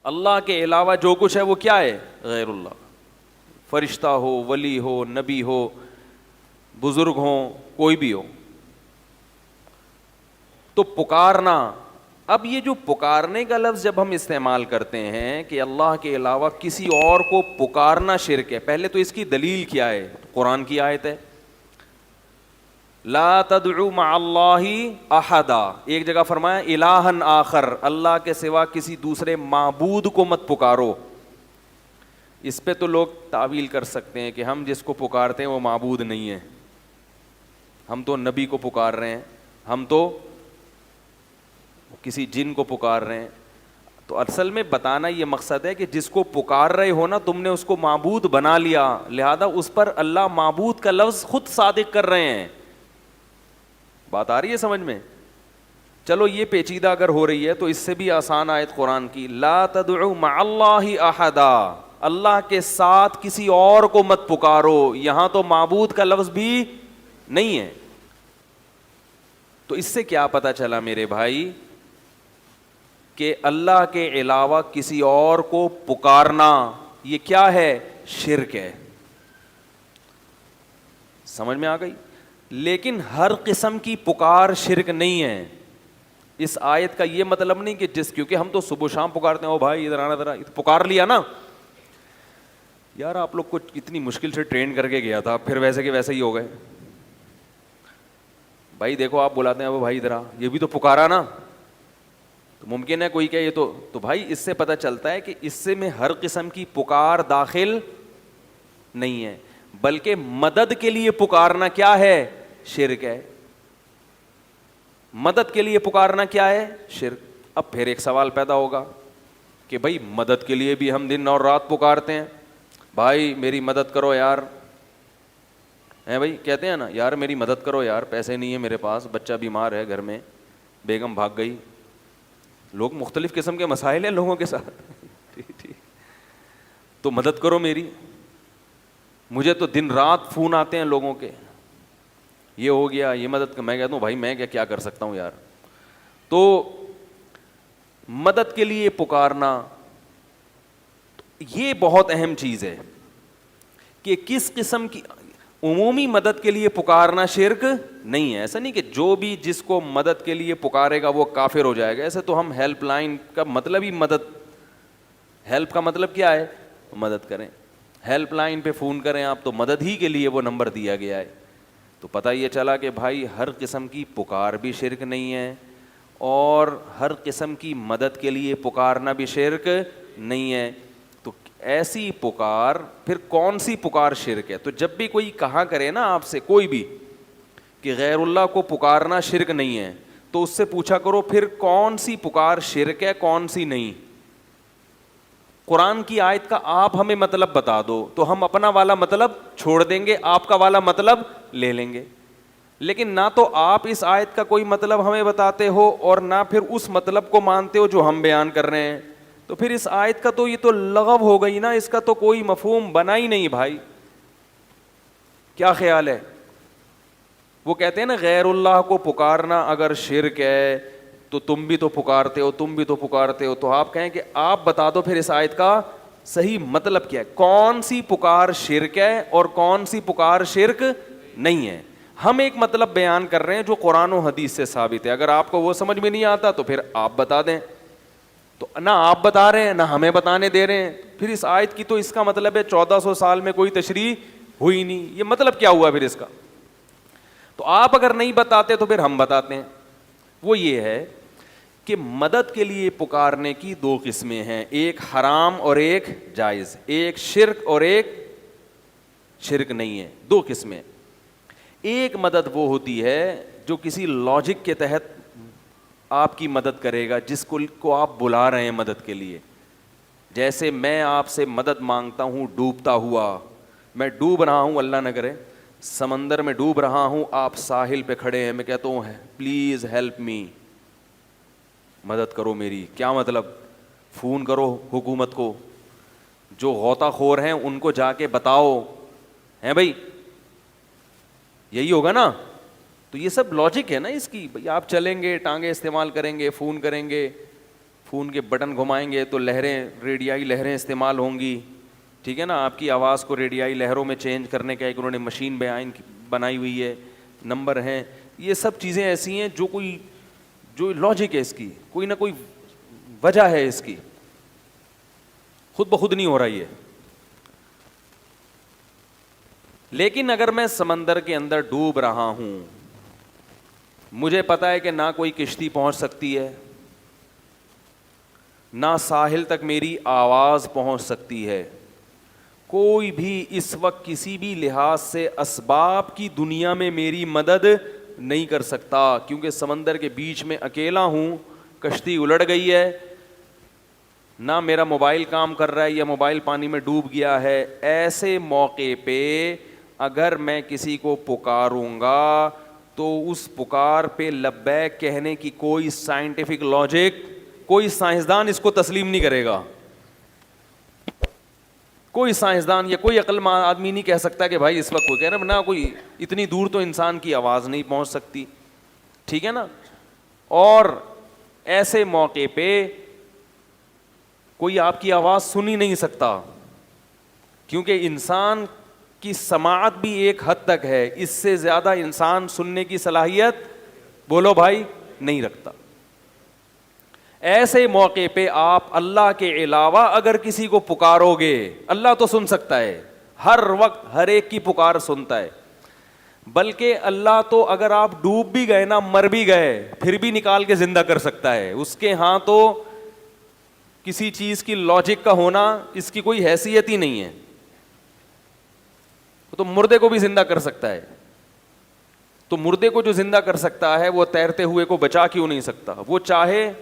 اللہ کے علاوہ جو کچھ ہے وہ کیا ہے؟ غیر اللہ. فرشتہ ہو، ولی ہو، نبی ہو، بزرگ ہوں، کوئی بھی ہو. تو پکارنا، اب یہ جو پکارنے کا لفظ جب ہم استعمال کرتے ہیں کہ اللہ کے علاوہ کسی اور کو پکارنا شرک ہے، پہلے تو اس کی دلیل کیا ہے؟ قرآن کی آیت ہے لا تدعو مع اللہ احدا. ایک جگہ فرمایا الہا آخر، اللہ کے سوا کسی دوسرے معبود کو مت پکارو. اس پہ تو لوگ تعویل کر سکتے ہیں کہ ہم جس کو پکارتے ہیں وہ معبود نہیں ہے، ہم تو نبی کو پکار رہے ہیں، ہم تو کسی جن کو پکار رہے ہیں. تو اصل میں بتانا یہ مقصد ہے کہ جس کو پکار رہے ہو نا تم نے اس کو معبود بنا لیا، لہذا اس پر اللہ معبود کا لفظ خود صادق کر رہے ہیں. بات آ رہی ہے سمجھ میں؟ چلو یہ پیچیدہ اگر ہو رہی ہے تو اس سے بھی آسان آیت قرآن کی لا تدعو مع اللہ احدا، اللہ کے ساتھ کسی اور کو مت پکارو. یہاں تو معبود کا لفظ بھی نہیں ہے. تو اس سے کیا پتہ چلا میرے بھائی کہ اللہ کے علاوہ کسی اور کو پکارنا یہ کیا ہے؟ شرک ہے. سمجھ میں آ گئی؟ لیکن ہر قسم کی پکار شرک نہیں ہے. اس آیت کا یہ مطلب نہیں کہ کیونکہ ہم تو صبح شام پکارتے ہیں، او بھائی ادھر آنا، ذرا پکار لیا نا یار، آپ لوگ کو اتنی مشکل سے ٹرین کر کے گیا تھا، پھر ویسے کہ ویسے ہی ہو گئے. بھائی دیکھو آپ بلاتے ہیں، او بھائی ادھر آ، یہ بھی تو پکارا نا. تو ممکن ہے کوئی کہ یہ تو بھائی اس سے پتہ چلتا ہے کہ اس سے میں ہر قسم کی پکار داخل نہیں ہے، بلکہ مدد کے لیے پکارنا کیا ہے؟ شرک ہے. مدد کے لیے پکارنا کیا ہے؟ شرک. اب پھر ایک سوال پیدا ہوگا کہ بھائی مدد کے لیے بھی ہم دن اور رات پکارتے ہیں، بھائی میری مدد کرو یار، ہیں بھائی کہتے ہیں نا یار میری مدد کرو یار، پیسے نہیں ہے میرے پاس، بچہ بیمار ہے گھر میں، بیگم بھاگ گئی. لوگ مختلف قسم کے مسائل ہیں لوگوں کے ساتھ ٹھیک تو مدد کرو میری. مجھے تو دن رات فون آتے ہیں لوگوں کے، یہ ہو گیا، یہ مدد. میں کہتا ہوں بھائی میں کیا کر سکتا ہوں یار. تو مدد کے لیے پکارنا یہ بہت اہم چیز ہے کہ کس قسم کی عمومی مدد کے لیے پکارنا شرک نہیں ہے. ایسا نہیں کہ جو بھی جس کو مدد کے لیے پکارے گا وہ کافر ہو جائے گا. ایسے تو ہم ہیلپ لائن کا مطلب ہی مدد، ہیلپ کا مطلب کیا ہے؟ مدد کریں. ہیلپ لائن پہ فون کریں آپ تو مدد ہی کے لیے وہ نمبر دیا گیا ہے. تو پتہ یہ چلا کہ بھائی ہر قسم کی پکار بھی شرک نہیں ہے اور ہر قسم کی مدد کے لیے پکارنا بھی شرک نہیں ہے. تو ایسی پکار، پھر کون سی پکار شرک ہے؟ تو جب بھی کوئی کہا کرے نا آپ سے کوئی بھی کہ غیر اللہ کو پکارنا شرک نہیں ہے، تو اس سے پوچھا کرو پھر کون سی پکار شرک ہے کون سی نہیں. قرآن کی آیت کا آپ ہمیں مطلب بتا دو تو ہم اپنا والا مطلب چھوڑ دیں گے، آپ کا والا مطلب لے لیں گے. لیکن نہ تو آپ اس آیت کا کوئی مطلب ہمیں بتاتے ہو اور نہ پھر اس مطلب کو مانتے ہو جو ہم بیان کر رہے ہیں. تو پھر اس آیت کا تو یہ تو لغو ہو گئی نا، اس کا تو کوئی مفہوم بنا ہی نہیں بھائی. کیا خیال ہے؟ وہ کہتے ہیں نا غیر اللہ کو پکارنا اگر شرک ہے تو تم بھی تو پکارتے ہو، تم بھی تو پکارتے ہو. تو آپ کہیں کہ آپ بتا دو پھر اس آیت کا صحیح مطلب کیا ہے، کون سی پکار شرک ہے اور کون سی پکار شرک نہیں ہے. ہم ایک مطلب بیان کر رہے ہیں جو قرآن و حدیث سے ثابت ہے. اگر آپ کو وہ سمجھ میں نہیں آتا تو پھر آپ بتا دیں. تو نہ آپ بتا رہے ہیں نہ ہمیں بتانے دے رہے ہیں. پھر اس آیت کی تو اس کا مطلب ہے 1400 سال میں کوئی تشریح ہوئی نہیں. یہ مطلب کیا ہوا پھر اس کا؟ تو آپ اگر نہیں بتاتے تو پھر ہم بتاتے ہیں. وہ یہ ہے کہ مدد کے لیے پکارنے کی دو قسمیں ہیں، ایک حرام اور ایک جائز، ایک شرک اور ایک شرک نہیں ہے. دو قسمیں. ایک مدد وہ ہوتی ہے جو کسی لاجک کے تحت آپ کی مدد کرے گا، جس کو آپ بلا رہے ہیں مدد کے لیے. جیسے میں آپ سے مدد مانگتا ہوں ڈوبتا ہوا، میں ڈوب رہا ہوں، اللہ نہ کرے سمندر میں ڈوب رہا ہوں، آپ ساحل پہ کھڑے ہیں، میں کہتا ہوں پلیز ہیلپ می، مدد کرو میری. کیا مطلب؟ فون کرو حکومت کو، جو غوطہ خور ہیں ان کو جا کے بتاؤ، ہیں بھائی، یہی ہوگا نا. تو یہ سب لاجک ہے نا اس کی. بھائی آپ چلیں گے، ٹانگیں استعمال کریں گے، فون کریں گے، فون کے بٹن گھمائیں گے تو لہریں، ریڈیائی لہریں استعمال ہوں گی، ٹھیک ہے نا. آپ کی آواز کو ریڈیائی لہروں میں چینج کرنے کا ایک انہوں نے مشین بنائی ہوئی ہے، نمبر ہیں. یہ سب چیزیں ایسی ہیں جو لاجک ہے اس کی، کوئی نہ کوئی وجہ ہے اس کی، خود بخود نہیں ہو رہا یہ. لیکن اگر میں سمندر کے اندر ڈوب رہا ہوں، مجھے پتا ہے کہ نہ کوئی کشتی پہنچ سکتی ہے، نہ ساحل تک میری آواز پہنچ سکتی ہے، کوئی بھی اس وقت کسی بھی لحاظ سے اسباب کی دنیا میں میری مدد نہیں کر سکتا، کیونکہ سمندر کے بیچ میں اکیلا ہوں، کشتی الٹ گئی ہے، نہ میرا موبائل کام کر رہا ہے یا موبائل پانی میں ڈوب گیا ہے. ایسے موقع پہ اگر میں کسی کو پکاروں گا تو اس پکار پہ لبیک کہنے کی کوئی سائنٹیفک لاجک، کوئی سائنسدان اس کو تسلیم نہیں کرے گا. کوئی سائنسدان یا کوئی عقل مند آدمی نہیں کہہ سکتا کہ بھائی اس وقت کوئی کہہ رہا ہے نہ، کوئی اتنی دور تو انسان کی آواز نہیں پہنچ سکتی، ٹھیک ہے نا. اور ایسے موقع پہ کوئی آپ کی آواز سن ہی نہیں سکتا، کیونکہ انسان کی سماعت بھی ایک حد تک ہے، اس سے زیادہ انسان سننے کی صلاحیت، بولو بھائی، نہیں رکھتا. ایسے موقع پہ آپ اللہ کے علاوہ اگر کسی کو پکارو گے، اللہ تو سن سکتا ہے، ہر وقت ہر ایک کی پکار سنتا ہے. بلکہ اللہ تو اگر آپ ڈوب بھی گئے نا، مر بھی گئے، پھر بھی نکال کے زندہ کر سکتا ہے. اس کے ہاں تو کسی چیز کی لاجک کا ہونا اس کی کوئی حیثیت ہی نہیں ہے. تو مردے کو بھی زندہ کر سکتا ہے. تو مردے کو جو زندہ کر سکتا ہے وہ تیرتے ہوئے کو بچا کیوں نہیں سکتا؟ وہ چاہے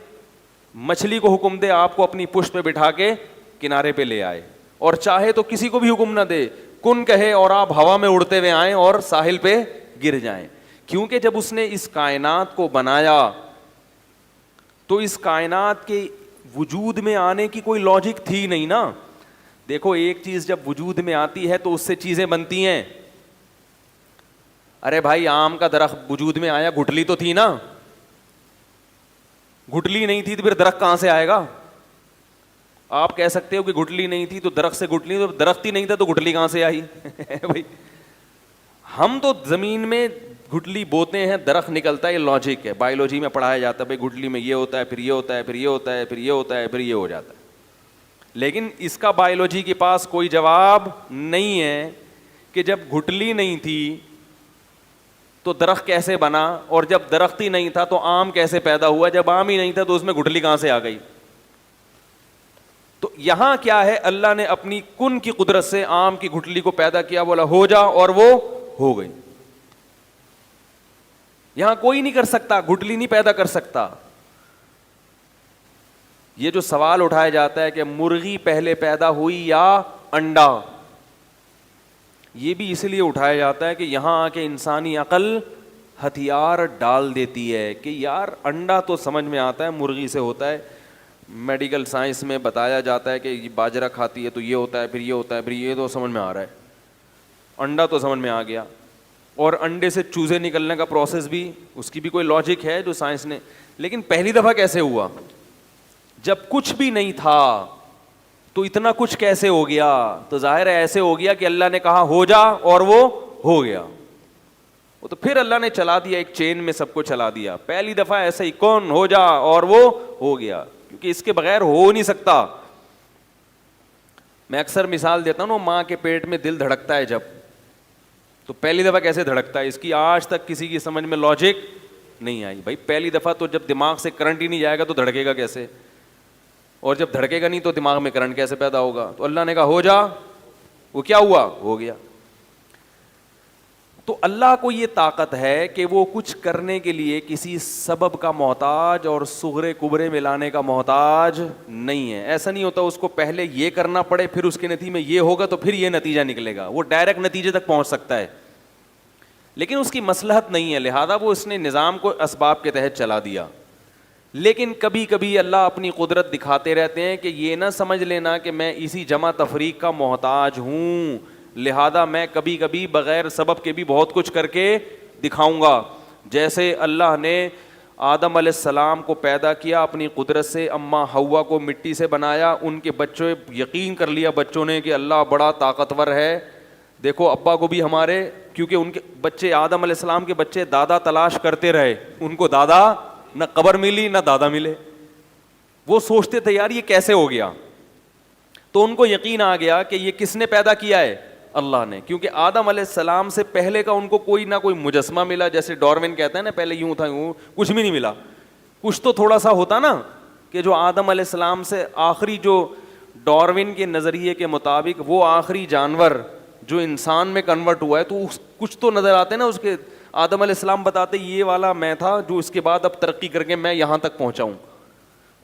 مچھلی کو حکم دے آپ کو اپنی پشت پہ بٹھا کے کنارے پہ لے آئے، اور چاہے تو کسی کو بھی حکم نہ دے، کن کہے اور آپ ہوا میں اڑتے ہوئے آئیں اور ساحل پہ گر جائیں. کیونکہ جب اس نے اس کائنات کو بنایا تو اس کائنات کے وجود میں آنے کی کوئی لاجک تھی نہیں نا. دیکھو ایک چیز جب وجود میں آتی ہے تو اس سے چیزیں بنتی ہیں. ارے بھائی آم کا درخت وجود میں آیا، گٹلی تو تھی نا، گٹلی نہیں تھی تو پھر درخت کہاں سے آئے گا؟ آپ کہہ سکتے ہو کہ گٹلی نہیں تھی تو درخت سے گٹلی، تو درخت ہی نہیں تھا تو گٹلی کہاں سے آئی؟ بھائی ہم تو زمین میں گٹلی بوتے ہیں، درخت نکلتا ہے، یہ لاجک ہے، بایولوجی میں پڑھایا جاتا ہے بھائی گٹلی میں یہ ہوتا ہے، پھر یہ ہوتا ہے، پھر یہ ہوتا ہے، پھر یہ ہوتا ہے، پھر یہ ہو جاتا ہے. لیکن اس کا بایولوجی کے پاس کوئی جواب نہیں ہے کہ جب گٹلی نہیں تھی تو درخت کیسے بنا، اور جب درخت ہی نہیں تھا تو آم کیسے پیدا ہوا، جب آم ہی نہیں تھا تو اس میں گٹلی کہاں سے آ گئی. تو یہاں کیا ہے، اللہ نے اپنی کن کی قدرت سے آم کی گٹلی کو پیدا کیا، بولا ہو جا اور وہ ہو گئی. یہاں کوئی نہیں کر سکتا، گٹلی نہیں پیدا کر سکتا. یہ جو سوال اٹھایا جاتا ہے کہ مرغی پہلے پیدا ہوئی یا انڈا، یہ بھی اس لیے اٹھایا جاتا ہے کہ یہاں آ کے انسانی عقل ہتھیار ڈال دیتی ہے کہ یار انڈا تو سمجھ میں آتا ہے مرغی سے ہوتا ہے، میڈیکل سائنس میں بتایا جاتا ہے کہ یہ باجرہ کھاتی ہے تو یہ ہوتا ہے، پھر یہ ہوتا ہے، پھر یہ تو سمجھ میں آ رہا ہے، انڈا تو سمجھ میں آ گیا. اور انڈے سے چوزے نکلنے کا پروسیس بھی، اس کی بھی کوئی لاجک ہے جو سائنس نے. لیکن پہلی دفعہ کیسے ہوا؟ جب کچھ بھی نہیں تھا تو اتنا کچھ کیسے ہو گیا؟ تو ظاہر ہے ایسے ہو گیا کہ اللہ نے کہا ہو جا اور وہ ہو گیا. وہ تو پھر اللہ نے چلا دیا، ایک چین میں سب کو چلا دیا. پہلی دفعہ ایسے ہی کون ہو جا اور وہ ہو گیا، کیونکہ اس کے بغیر ہو نہیں سکتا. میں اکثر مثال دیتا ہوں نا، ماں کے پیٹ میں دل دھڑکتا ہے جب، تو پہلی دفعہ کیسے دھڑکتا ہے، اس کی آج تک کسی کی سمجھ میں لاجک نہیں آئی. بھائی پہلی دفعہ تو جب دماغ سے کرنٹ ہی نہیں جائے گا تو دھڑکے گا کیسے، اور جب دھڑکے گا نہیں تو دماغ میں کرنٹ کیسے پیدا ہوگا؟ تو اللہ نے کہا ہو جا، وہ کیا ہوا؟ ہو گیا. تو اللہ کو یہ طاقت ہے کہ وہ کچھ کرنے کے لیے کسی سبب کا محتاج اور صغرے کبرے میں لانے کا محتاج نہیں ہے. ایسا نہیں ہوتا اس کو پہلے یہ کرنا پڑے پھر اس کے نتیجے میں یہ ہوگا تو پھر یہ نتیجہ نکلے گا. وہ ڈائریکٹ نتیجے تک پہنچ سکتا ہے لیکن اس کی مصلحت نہیں ہے، لہذا وہ اس نے نظام کو اسباب کے تحت چلا دیا. لیکن کبھی کبھی اللہ اپنی قدرت دکھاتے رہتے ہیں کہ یہ نہ سمجھ لینا کہ میں اسی جمع تفریق کا محتاج ہوں، لہذا میں کبھی کبھی بغیر سبب کے بھی بہت کچھ کر کے دکھاؤں گا. جیسے اللہ نے آدم علیہ السلام کو پیدا کیا اپنی قدرت سے, اماں حوا کو مٹی سے بنایا, ان کے بچوں یقین کر لیا بچوں نے کہ اللہ بڑا طاقتور ہے. دیکھو ابا کو بھی ہمارے, کیونکہ ان کے بچے آدم علیہ السلام کے بچے دادا تلاش کرتے رہے, ان کو دادا نہ قبر ملی نہ دادا ملے. وہ سوچتے تھے یار یہ کیسے ہو گیا, تو ان کو یقین آ گیا کہ یہ کس نے پیدا کیا ہے, اللہ نے. کیونکہ آدم علیہ السلام سے پہلے کا ان کو کوئی نہ کوئی مجسمہ ملا, جیسے ڈارون کہتے ہیں نا پہلے یوں تھا یوں, کچھ بھی نہیں ملا. کچھ تو تھوڑا سا ہوتا نا کہ جو آدم علیہ السلام سے آخری, جو ڈارون کے نظریے کے مطابق وہ آخری جانور جو انسان میں کنورٹ ہوا ہے, تو کچھ تو نظر آتے نا اس کے. آدم علیہ السلام بتاتے یہ والا میں تھا جو اس کے بعد اب ترقی کر کے میں یہاں تک پہنچا ہوں.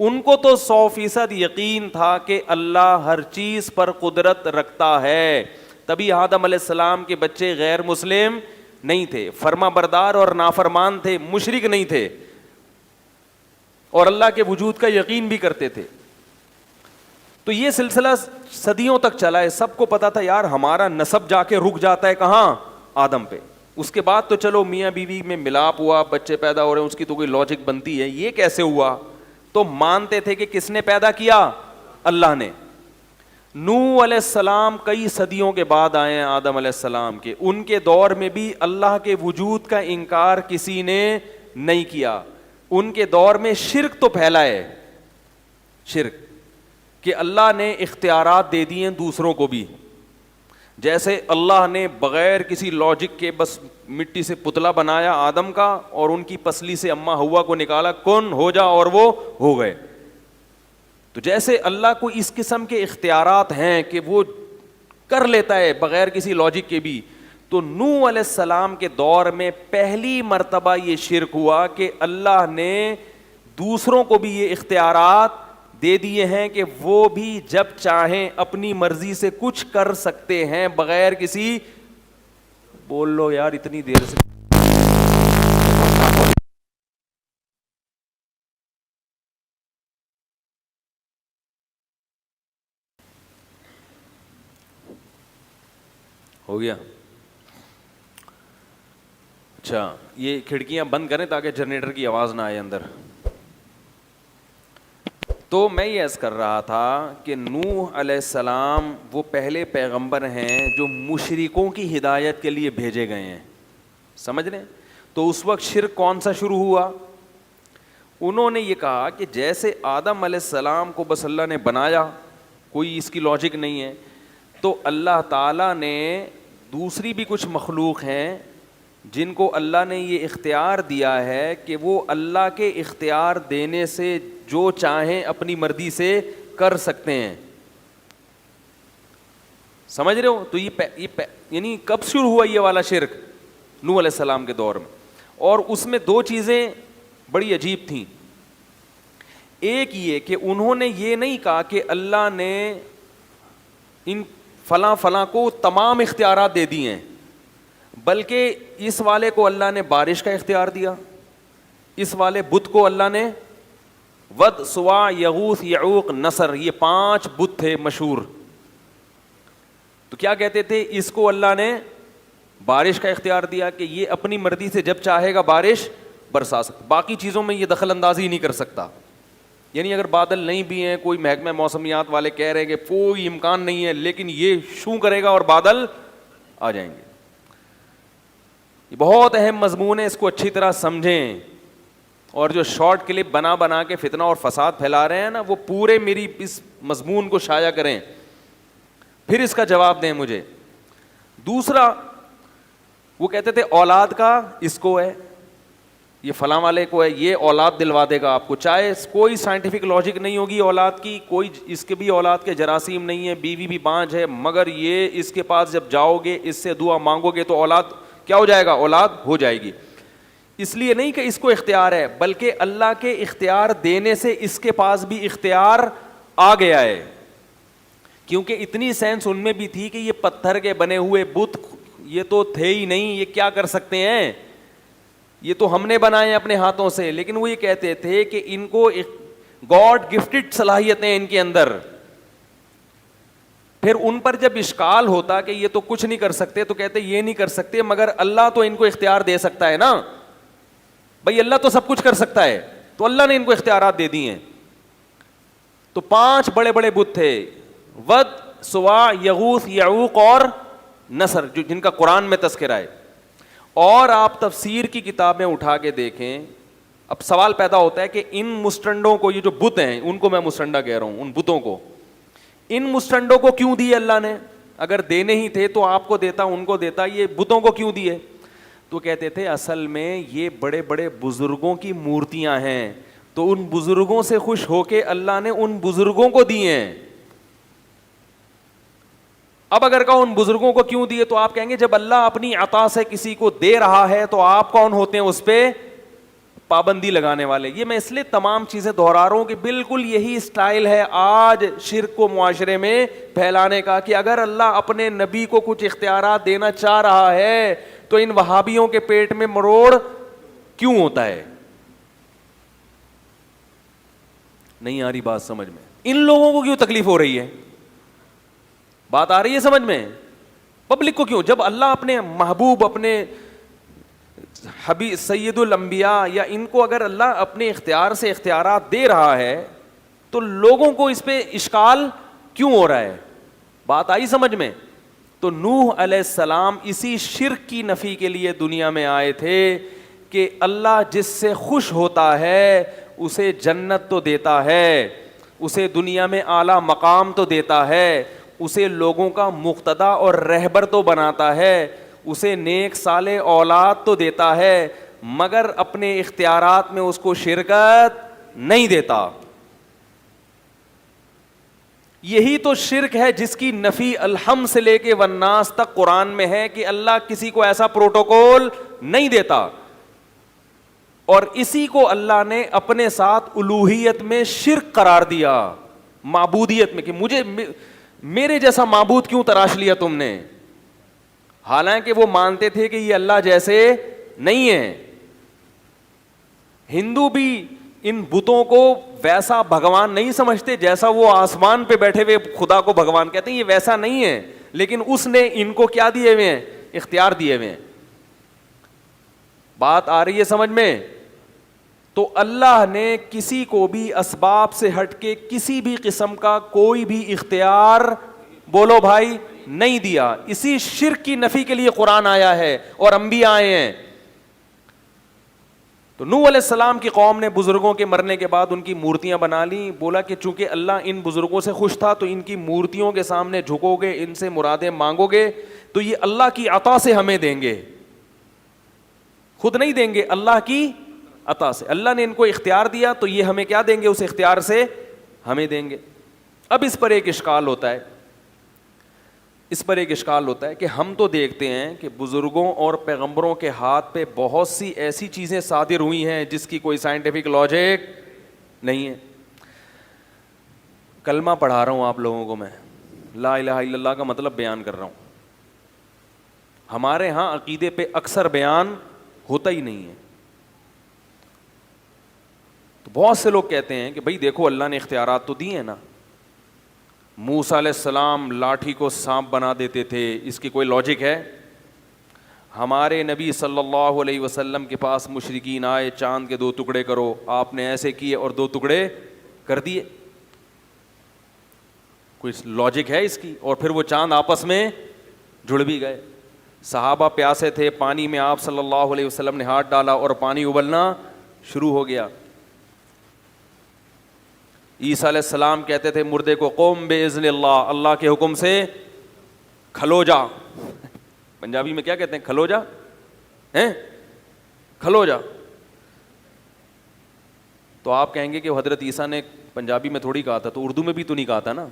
ان کو تو 100% یقین تھا کہ اللہ ہر چیز پر قدرت رکھتا ہے, تبھی آدم علیہ السلام کے بچے غیر مسلم نہیں تھے, فرما بردار اور نافرمان تھے, مشرک نہیں تھے, اور اللہ کے وجود کا یقین بھی کرتے تھے. تو یہ سلسلہ صدیوں تک چلا ہے. سب کو پتا تھا یار ہمارا نسب جا کے رک جاتا ہے کہاں, آدم پہ. اس کے بعد تو چلو میاں بیوی میں ملاپ ہوا, بچے پیدا ہو رہے ہیں, اس کی تو کوئی لاجک بنتی ہے, یہ کیسے ہوا. تو مانتے تھے کہ کس نے پیدا کیا, اللہ نے. نوح علیہ السلام کئی صدیوں کے بعد آئے ہیں آدم علیہ السلام کے, ان کے دور میں بھی اللہ کے وجود کا انکار کسی نے نہیں کیا. ان کے دور میں شرک تو پھیلا ہے, شرک کہ اللہ نے اختیارات دے دیے دوسروں کو بھی. جیسے اللہ نے بغیر کسی لاجک کے بس مٹی سے پتلا بنایا آدم کا, اور ان کی پسلی سے اماں حوا کو نکالا, کن ہو جا, اور وہ ہو گئے. تو جیسے اللہ کو اس قسم کے اختیارات ہیں کہ وہ کر لیتا ہے بغیر کسی لاجک کے بھی, تو نوح علیہ السلام کے دور میں پہلی مرتبہ یہ شرک ہوا کہ اللہ نے دوسروں کو بھی یہ اختیارات دے دیے ہیں کہ وہ بھی جب چاہیں اپنی مرضی سے کچھ کر سکتے ہیں بغیر کسی. بول لو یار اتنی دیر سے ہو گیا. اچھا یہ کھڑکیاں بند کریں تاکہ جنریٹر کی آواز نہ آئے اندر. تو میں یہ عرض کر رہا تھا کہ نوح علیہ السلام وہ پہلے پیغمبر ہیں جو مشرکوں کی ہدایت کے لیے بھیجے گئے ہیں, سمجھ رہے ہیں. تو اس وقت شرک کون سا شروع ہوا, انہوں نے یہ کہا کہ جیسے آدم علیہ السلام کو بس اللہ نے بنایا, کوئی اس کی لاجک نہیں ہے, تو اللہ تعالیٰ نے دوسری بھی کچھ مخلوق ہیں جن کو اللہ نے یہ اختیار دیا ہے کہ وہ اللہ کے اختیار دینے سے جو چاہیں اپنی مرضی سے کر سکتے ہیں. سمجھ رہے ہو. تو یہ یعنی کب شروع ہوا یہ والا شرک, نوح علیہ السلام کے دور میں. اور اس میں دو چیزیں بڑی عجیب تھیں. ایک یہ کہ انہوں نے یہ نہیں کہا کہ اللہ نے ان فلاں فلاں کو تمام اختیارات دے دیے ہیں, بلکہ اس والے کو اللہ نے بارش کا اختیار دیا, اس والے بت کو اللہ نے ود, سوا, یغوث, یعوق, نصر, یہ 5 بت تھے مشہور. تو کیا کہتے تھے, اس کو اللہ نے بارش کا اختیار دیا کہ یہ اپنی مرضی سے جب چاہے گا بارش برسا سکتا, باقی چیزوں میں یہ دخل اندازی نہیں کر سکتا. یعنی اگر بادل نہیں بھی ہیں, کوئی محکمہ موسمیات والے کہہ رہے ہیں کہ کوئی امکان نہیں ہے, لیکن یہ شوں کرے گا اور بادل آ جائیں گے. یہ بہت اہم مضمون ہے, اس کو اچھی طرح سمجھیں. اور جو شارٹ کلپ بنا بنا کے فتنہ اور فساد پھیلا رہے ہیں نا, وہ پورے میری اس مضمون کو شائع کریں, پھر اس کا جواب دیں مجھے. دوسرا وہ کہتے تھے اولاد کا اس کو ہے, یہ فلاں والے کو ہے, یہ اولاد دلوا دے گا آپ کو, چاہے کوئی سائنٹیفک لاجک نہیں ہوگی اولاد کی, کوئی اس کے بھی اولاد کے جراثیم نہیں ہے, بیوی بھی بانجھ ہے, مگر یہ اس کے پاس جب جاؤ گے, اس سے دعا مانگو گے تو اولاد کیا ہو جائے گا, اولاد ہو جائے گی. اس لیے نہیں کہ اس کو اختیار ہے, بلکہ اللہ کے اختیار دینے سے اس کے پاس بھی اختیار آ گیا ہے. کیونکہ اتنی سینس ان میں بھی تھی کہ یہ پتھر کے بنے ہوئے بت یہ تو تھے ہی نہیں, یہ کیا کر سکتے ہیں, یہ تو ہم نے بنائے اپنے ہاتھوں سے. لیکن وہ یہ کہتے تھے کہ ان کو گاڈ گفٹڈ صلاحیتیں ان کے اندر. پھر ان پر جب اشکال ہوتا کہ یہ تو کچھ نہیں کر سکتے, تو کہتے یہ نہیں کر سکتے, مگر اللہ تو ان کو اختیار دے سکتا ہے نا, بھائی اللہ تو سب کچھ کر سکتا ہے, تو اللہ نے ان کو اختیارات دے دی ہیں. تو 5 بڑے بڑے بت تھے, ود, سوا, یغوث, یعوق اور نصر, جن کا قرآن میں تذکرہ ہے. اور آپ تفسیر کی کتابیں اٹھا کے دیکھیں, اب سوال پیدا ہوتا ہے کہ ان مسٹنڈوں کو, یہ جو بت ہیں ان کو میں مسٹنڈا کہہ رہا ہوں, ان بتوں کو, ان مسٹنڈوں کو کیوں دیے اللہ نے؟ اگر دینے ہی تھے تو آپ کو دیتا, ان کو دیتا, یہ بتوں کو کیوں دیے؟ تو کہتے تھے اصل میں یہ بڑے بڑے بزرگوں کی مورتیاں ہیں, تو ان بزرگوں سے خوش ہو کے اللہ نے ان بزرگوں کو دیے ہیں. اب اگر کہو ان بزرگوں کو کیوں دیے, تو آپ کہیں گے جب اللہ اپنی عطا سے کسی کو دے رہا ہے تو آپ کون ہوتے ہیں اس پہ پابندی لگانے والے. یہ میں اس لیے تمام چیزیں دہرا رہا ہوں کہ بالکل یہی سٹائل ہے آج شرک کو معاشرے میں پھیلانے کا, کہ اگر اللہ اپنے نبی کو کچھ اختیارات دینا چاہ رہا ہے تو ان وہابیوں کے پیٹ میں مروڑ کیوں ہوتا ہے. نہیں آ رہی بات سمجھ میں؟ ان لوگوں کو کیوں تکلیف ہو رہی ہے؟ بات آ رہی ہے سمجھ میں؟ پبلک کو کیوں؟ جب اللہ اپنے محبوب, اپنے حبیب سید الانبیاء, یا ان کو اگر اللہ اپنے اختیار سے اختیارات دے رہا ہے تو لوگوں کو اس پہ اشکال کیوں ہو رہا ہے؟ بات آئی سمجھ میں؟ تو نوح علیہ السلام اسی شرک کی نفی کے لیے دنیا میں آئے تھے کہ اللہ جس سے خوش ہوتا ہے اسے جنت تو دیتا ہے, اسے دنیا میں اعلیٰ مقام تو دیتا ہے, اسے لوگوں کا مقتدا اور رہبر تو بناتا ہے, اسے نیک صالح اولاد تو دیتا ہے, مگر اپنے اختیارات میں اس کو شرکت نہیں دیتا. یہی تو شرک ہے جس کی نفی الحم سے لے کے والناس تک قرآن میں ہے کہ اللہ کسی کو ایسا پروٹوکول نہیں دیتا. اور اسی کو اللہ نے اپنے ساتھ الوہیت میں شرک قرار دیا, معبودیت میں, کہ مجھے میرے جیسا معبود کیوں تراش لیا تم نے, حالانکہ وہ مانتے تھے کہ یہ اللہ جیسے نہیں ہے. ہندو بھی ان بتوں کو ویسا بھگوان نہیں سمجھتے جیسا وہ آسمان پہ بیٹھے ہوئے خدا کو بھگوان کہتے ہیں, یہ ویسا نہیں ہے, لیکن اس نے ان کو کیا دیے ہوئے ہیں؟ اختیار دیے ہوئے ہیں. بات آ رہی ہے سمجھ میں؟ تو اللہ نے کسی کو بھی اسباب سے ہٹ کے کسی بھی قسم کا کوئی بھی اختیار, بولو بھائی, نہیں دیا. اسی شرک کی نفی کے لیے قرآن آیا ہے اور انبیاء آئے ہیں. تو نوح علیہ السلام کی قوم نے بزرگوں کے مرنے کے بعد ان کی مورتیاں بنا لی. بولا کہ چونکہ اللہ ان بزرگوں سے خوش تھا تو ان کی مورتیوں کے سامنے جھکو گے, ان سے مرادیں مانگو گے تو یہ اللہ کی عطا سے ہمیں دیں گے, خود نہیں دیں گے, اللہ کی عطا سے. اللہ نے ان کو اختیار دیا تو یہ ہمیں کیا دیں گے؟ اس اختیار سے ہمیں دیں گے. اب اس پر ایک اشکال ہوتا ہے, کہ ہم تو دیکھتے ہیں کہ بزرگوں اور پیغمبروں کے ہاتھ پہ بہت سی ایسی چیزیں صادر ہوئی ہیں جس کی کوئی سائنٹیفک لاجک نہیں ہے. کلمہ پڑھا رہا ہوں آپ لوگوں کو میں, لا الہ الا اللہ کا مطلب بیان کر رہا ہوں. ہمارے ہاں عقیدے پہ اکثر بیان ہوتا ہی نہیں ہے. تو بہت سے لوگ کہتے ہیں کہ بھئی دیکھو اللہ نے اختیارات تو دیے ہیں نا, موسیٰ علیہ السلام لاٹھی کو سانپ بنا دیتے تھے, اس کی کوئی لاجک ہے؟ ہمارے نبی صلی اللہ علیہ وسلم کے پاس مشرکین آئے, چاند کے 2 ٹکڑے کرو, آپ نے ایسے کیے اور 2 ٹکڑے کر دیے, کوئی لاجک ہے اس کی؟ اور پھر وہ چاند آپس میں جڑ بھی گئے. صحابہ پیاسے تھے, پانی میں آپ صلی اللہ علیہ وسلم نے ہاتھ ڈالا اور پانی ابلنا شروع ہو گیا. عیسیٰ علیہ السلام کہتے تھے مردے کو قوم باذن اللہ, اللہ کے حکم سے کھلو جا. پنجابی میں کیا کہتے ہیں؟ کھلو جا, کھلو جا. تو آپ کہیں گے کہ حضرت عیسیٰ نے پنجابی میں تھوڑی کہا تھا, تو اردو میں بھی تو نہیں کہا تھا نا.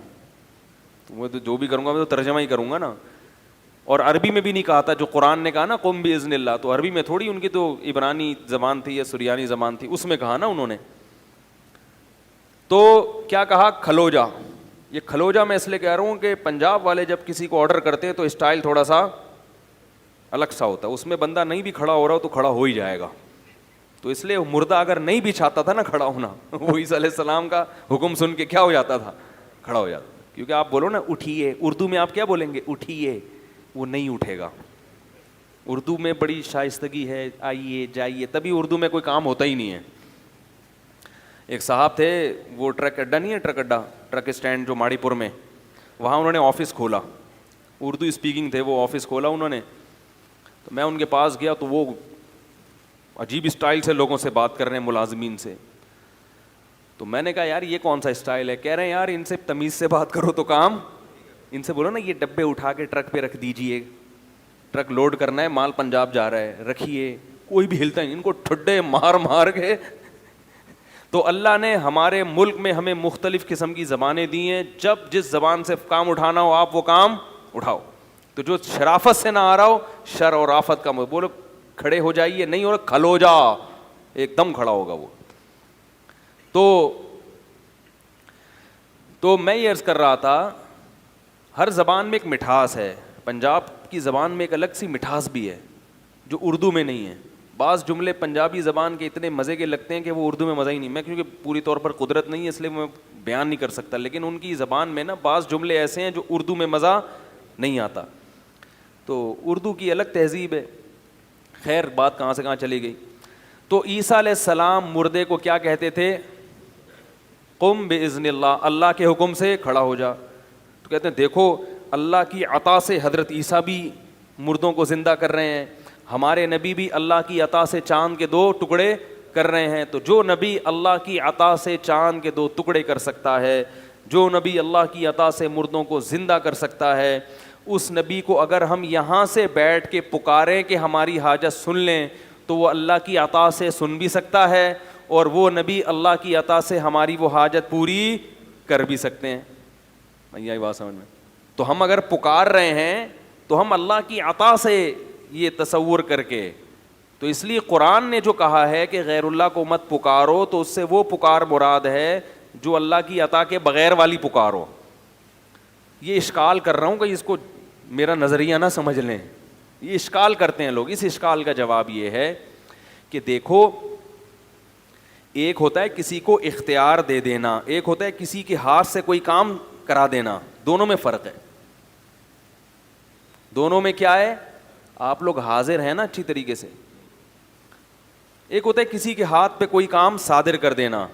وہ تو جو بھی کروں گا میں تو ترجمہ ہی کروں گا نا. اور عربی میں بھی نہیں کہا تھا, جو قرآن نے کہا نا قم باذن اللہ, تو عربی میں تھوڑی, ان کی تو عبرانی زبان تھی یا سریانی زبان تھی, اس میں کہا نا انہوں نے. تو کیا کہا؟ کھلو جا. یہ کھلو جا میں اس لیے کہہ رہا ہوں کہ پنجاب والے جب کسی کو آرڈر کرتے ہیں تو اسٹائل تھوڑا سا الگ سا ہوتا ہے, اس میں بندہ نہیں بھی کھڑا ہو رہا ہو تو کھڑا ہو ہی جائے گا. تو اس لیے مردہ اگر نہیں بھی چاہتا تھا نا کھڑا ہونا, وہ عیسیٰ علیہ السلام کا حکم سن کے کیا ہو جاتا تھا؟ کھڑا ہو جاتا. کیونکہ آپ بولو نا اٹھیے, اردو میں آپ کیا بولیں گے؟ اٹھیے, وہ نہیں اٹھے گا. اردو میں بڑی شائستگی ہے, آئیے جائیے, تبھی اردو میں کوئی کام ہوتا ہی نہیں ہے. ایک صاحب تھے, وہ ٹرک اڈا نہیں ہے, ٹرک اڈا, ٹرک اسٹینڈ جو ماڑی پور میں, وہاں انہوں نے آفس کھولا, اردو اسپیکنگ تھے, وہ آفس کھولا انہوں نے. تو میں ان کے پاس گیا تو وہ عجیب اسٹائل سے لوگوں سے بات کر رہے ہیں, ملازمین سے. تو میں نے کہا یار یہ کون سا اسٹائل ہے؟ کہہ رہے ہیں یار ان سے تمیز سے بات کرو تو کام, ان سے بولو نا یہ ڈبے اٹھا کے ٹرک پہ رکھ دیجئے, ٹرک لوڈ کرنا ہے, مال پنجاب جا رہا ہے, رکھیے. کوئی بھی ہلتا نہیں, ان کو ٹھڈے مار مار کے. تو اللہ نے ہمارے ملک میں ہمیں مختلف قسم کی زبانیں دی ہیں, جب جس زبان سے کام اٹھانا ہو آپ وہ کام اٹھاؤ. تو جو شرافت سے نہ آ رہا ہو, شر اور آفت کا بولو کھڑے ہو جائیے, نہیں ہو رہا کھلو جا, ایک دم کھڑا ہوگا وہ. تو میں یہ عرض کر رہا تھا, ہر زبان میں ایک مٹھاس ہے. پنجاب کی زبان میں ایک الگ سی مٹھاس بھی ہے جو اردو میں نہیں ہے. بعض جملے پنجابی زبان کے اتنے مزے کے لگتے ہیں کہ وہ اردو میں مزہ ہی نہیں. میں کیونکہ پوری طور پر قدرت نہیں ہے اس لیے میں بیان نہیں کر سکتا, لیکن ان کی زبان میں نا بعض جملے ایسے ہیں جو اردو میں مزہ نہیں آتا. تو اردو کی الگ تہذیب ہے. خیر بات کہاں سے کہاں چلی گئی. تو عیسیٰ علیہ السلام مردے کو کیا کہتے تھے؟ قم باذن اللہ, اللہ کے حکم سے کھڑا ہو جا. تو کہتے ہیں دیکھو اللہ کی عطا سے حضرت عیسیٰ بھی مردوں کو زندہ کر رہے ہیں, ہمارے نبی بھی اللہ کی عطا سے چاند کے 2 ٹکڑے کر رہے ہیں. تو جو نبی اللہ کی عطا سے چاند کے 2 ٹکڑے کر سکتا ہے, جو نبی اللہ کی عطا سے مردوں کو زندہ کر سکتا ہے, اس نبی کو اگر ہم یہاں سے بیٹھ کے پکاریں کہ ہماری حاجت سن لیں تو وہ اللہ کی عطا سے سن بھی سکتا ہے, اور وہ نبی اللہ کی عطا سے ہماری وہ حاجت پوری کر بھی سکتے ہیں. یہ بات سمجھ میں. تو ہم اگر پکار رہے ہیں تو ہم اللہ کی عطا سے یہ تصور کر کے, تو اس لیے قرآن نے جو کہا ہے کہ غیر اللہ کو مت پکارو, تو اس سے وہ پکار مراد ہے جو اللہ کی عطا کے بغیر والی پکارو. یہ اشکال کر رہا ہوں کہ اس کو میرا نظریہ نہ سمجھ لیں, یہ اشکال کرتے ہیں لوگ. اس اشکال کا جواب یہ ہے کہ دیکھو, ایک ہوتا ہے کسی کو اختیار دے دینا, ایک ہوتا ہے کسی کے ہاتھ سے کوئی کام کرا دینا. دونوں میں فرق ہے. دونوں میں کیا ہے؟ آپ لوگ حاضر ہیں نا اچھی طریقے سے. ایک ہوتا ہے کسی کے ہاتھ پہ کوئی کام صادر کر دینا,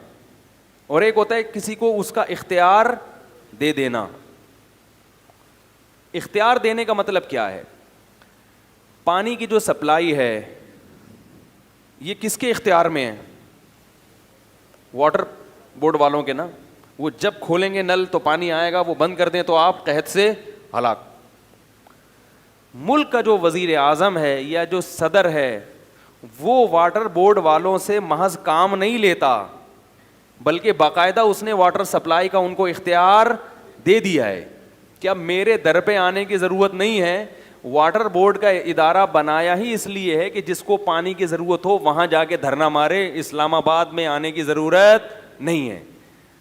اور ایک ہوتا ہے کسی کو اس کا اختیار دے دینا. اختیار دینے کا مطلب کیا ہے؟ پانی کی جو سپلائی ہے یہ کس کے اختیار میں ہے؟ واٹر بورڈ والوں کے نا. وہ جب کھولیں گے نل تو پانی آئے گا, وہ بند کر دیں تو آپ قحط سے ہلاک. ملک کا جو وزیر اعظم ہے یا جو صدر ہے وہ واٹر بورڈ والوں سے محض کام نہیں لیتا, بلکہ باقاعدہ اس نے واٹر سپلائی کا ان کو اختیار دے دیا ہے. کیا میرے در پہ آنے کی ضرورت نہیں ہے؟ واٹر بورڈ کا ادارہ بنایا ہی اس لیے ہے کہ جس کو پانی کی ضرورت ہو وہاں جا کے دھرنا مارے, اسلام آباد میں آنے کی ضرورت نہیں ہے.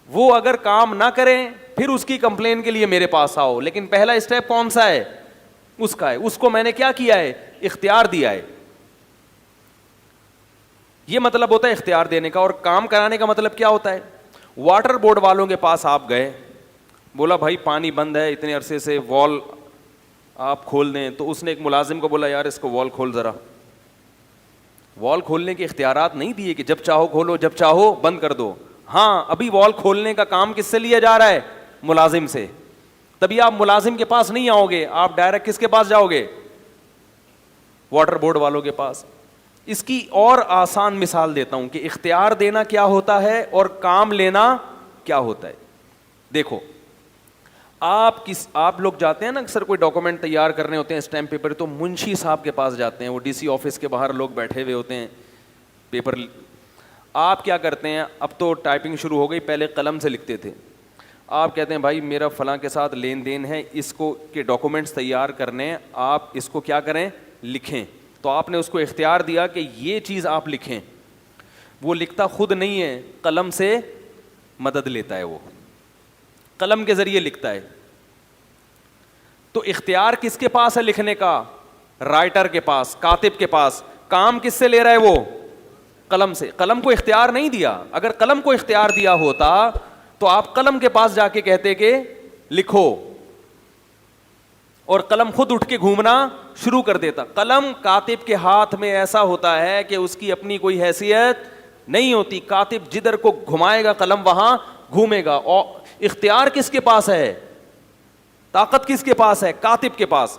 وہ اگر کام نہ کریں پھر اس کی کمپلین کے لیے میرے پاس آؤ, لیکن پہلا اسٹیپ کون سا ہے؟ اس کا ہے. اس کو میں نے کیا کیا ہے؟ اختیار دیا ہے. یہ مطلب ہوتا ہے اختیار دینے کا. اور کام کرانے کا مطلب کیا ہوتا ہے؟ واٹر بورڈ والوں کے پاس آپ گئے, بولا بھائی پانی بند ہے اتنے عرصے سے, وال آپ کھول دیں. تو اس نے ایک ملازم کو بولا یار اس کو وال کھول ذرا. وال کھولنے کے اختیارات نہیں دیے کہ جب چاہو کھولو جب چاہو بند کر دو. ہاں ابھی وال کھولنے کا کام کس سے لیا جا رہا ہے؟ ملازم سے. تبھی آپ ملازم کے پاس نہیں آؤ گے, آپ ڈائریکٹ کس کے پاس جاؤ گے؟ واٹر بورڈ والوں کے پاس. اس کی اور آسان مثال دیتا ہوں کہ اختیار دینا کیا ہوتا ہے اور کام لینا کیا ہوتا ہے. دیکھو آپ لوگ جاتے ہیں نا اکثر کوئی ڈاکومنٹ تیار کرنے ہوتے ہیں اسٹیمپ پیپر, تو منشی صاحب کے پاس جاتے ہیں, وہ ڈی سی آفس کے باہر لوگ بیٹھے ہوئے ہوتے ہیں پیپر. آپ کیا کرتے ہیں؟ اب تو ٹائپنگ شروع ہو گئی, پہلے قلم سے لکھتے تھے. آپ کہتے ہیں بھائی میرا فلاں کے ساتھ لین دین ہے, اس کو کے ڈاکومنٹس تیار کرنے, آپ اس کو کیا کریں؟ لکھیں. تو آپ نے اس کو اختیار دیا کہ یہ چیز آپ لکھیں. وہ لکھتا خود نہیں ہے, قلم سے مدد لیتا ہے, وہ قلم کے ذریعے لکھتا ہے. تو اختیار کس کے پاس ہے لکھنے کا؟ رائٹر کے پاس, کاتب کے پاس. کام کس سے لے رہا ہے وہ؟ قلم سے. قلم کو اختیار نہیں دیا. اگر قلم کو اختیار دیا ہوتا تو آپ قلم کے پاس جا کے کہتے کہ لکھو. اور قلم خود اٹھ کے گھومنا شروع کر دیتا. قلم کاتب کے ہاتھ میں ایسا ہوتا ہے کہ اس کی اپنی کوئی حیثیت نہیں ہوتی. کاتب جدھر کو گھمائے گا قلم وہاں گھومے گا. اور اختیار کس کے پاس ہے؟ طاقت کس کے پاس ہے؟ کاتب کے پاس.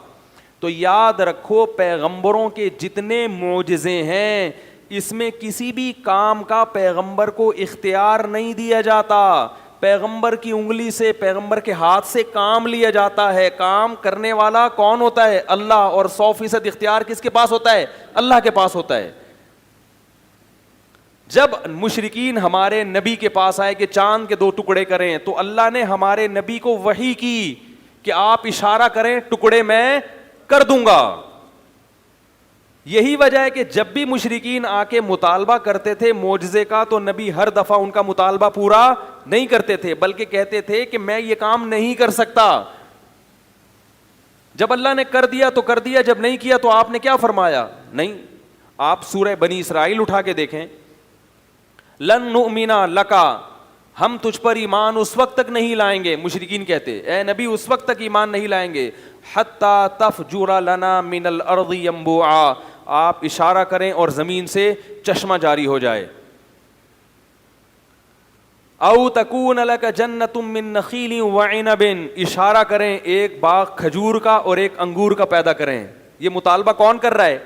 تو یاد رکھو پیغمبروں کے جتنے معجزے ہیں اس میں کسی بھی کام کا پیغمبر کو اختیار نہیں دیا جاتا. پیغمبر کی انگلی سے، پیغمبر کے ہاتھ سے کام لیا جاتا ہے. کام کرنے والا کون ہوتا ہے؟ اللہ. اور 100% اختیار کس کے پاس ہوتا ہے؟ اللہ کے پاس ہوتا ہے. جب مشرکین ہمارے نبی کے پاس آئے کہ چاند کے 2 ٹکڑے کریں تو اللہ نے ہمارے نبی کو وحی کی کہ آپ اشارہ کریں ٹکڑے میں کر دوں گا. یہی وجہ ہے کہ جب بھی مشرکین آ کے مطالبہ کرتے تھے معجزے کا تو نبی ہر دفعہ ان کا مطالبہ پورا نہیں کرتے تھے، بلکہ کہتے تھے کہ میں یہ کام نہیں کر سکتا. جب اللہ نے کر دیا تو کر دیا، جب نہیں کیا تو آپ نے کیا فرمایا؟ نہیں. آپ سورہ بنی اسرائیل اٹھا کے دیکھیں. لن نؤمن لکا، ہم تجھ پر ایمان اس وقت تک نہیں لائیں گے. مشرکین کہتے اے نبی اس وقت تک ایمان نہیں لائیں گے حتی تفجر لنا من الارض ینبوعا، آپ اشارہ کریں اور زمین سے چشمہ جاری ہو جائے. او تکون لک جنۃ من نخیل وعنب، اشارہ کریں ایک باغ کھجور کا اور ایک انگور کا پیدا کریں. یہ مطالبہ کون کر رہا ہے؟